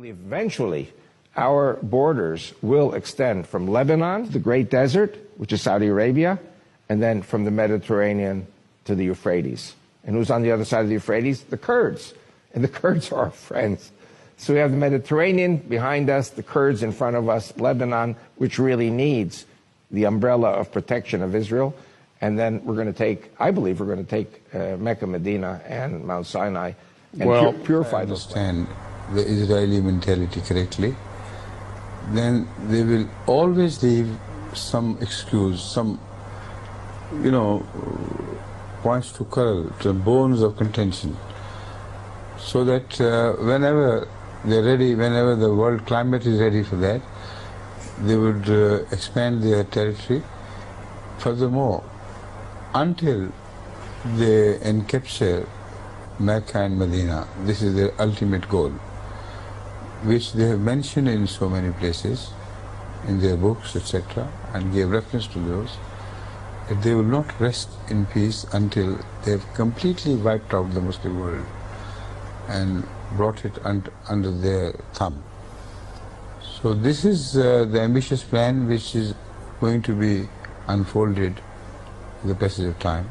Eventually, our borders will extend from Lebanon, the Great Desert, which is Saudi Arabia, and then from the Mediterranean to the Euphrates. And who's on the other side of the Euphrates? The Kurds. And the Kurds are our friends. So we have the Mediterranean behind us, the Kurds in front of us, Lebanon, which really needs the umbrella of protection of Israel. And then we're going to take, I believe we're going to take Mecca, Medina, and Mount Sinai and purify those. Understand the Israeli mentality correctly, then they will always leave some excuse, some, points to quarrel, to bones of contention, so that whenever they're ready, whenever the world climate is ready for that, they would expand their territory furthermore until they encapture Mecca and Medina. This is their ultimate goal, which they have mentioned in so many places, in their books, etc., and gave reference to those, that they will not rest in peace until they have completely wiped out the Muslim world and brought it under their thumb. So this is the ambitious plan which is going to be unfolded with the passage of time,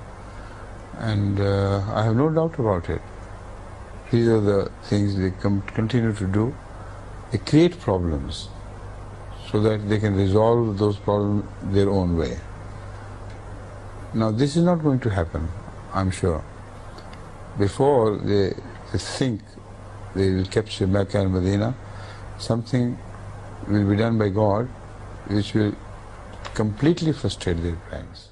and I have no doubt about it. These are the things they continue to do. They create problems so that they can resolve those problems their own way. Now this is not going to happen, I'm sure. Before they think they will capture Mecca and Medina, something will be done by God which will completely frustrate their plans.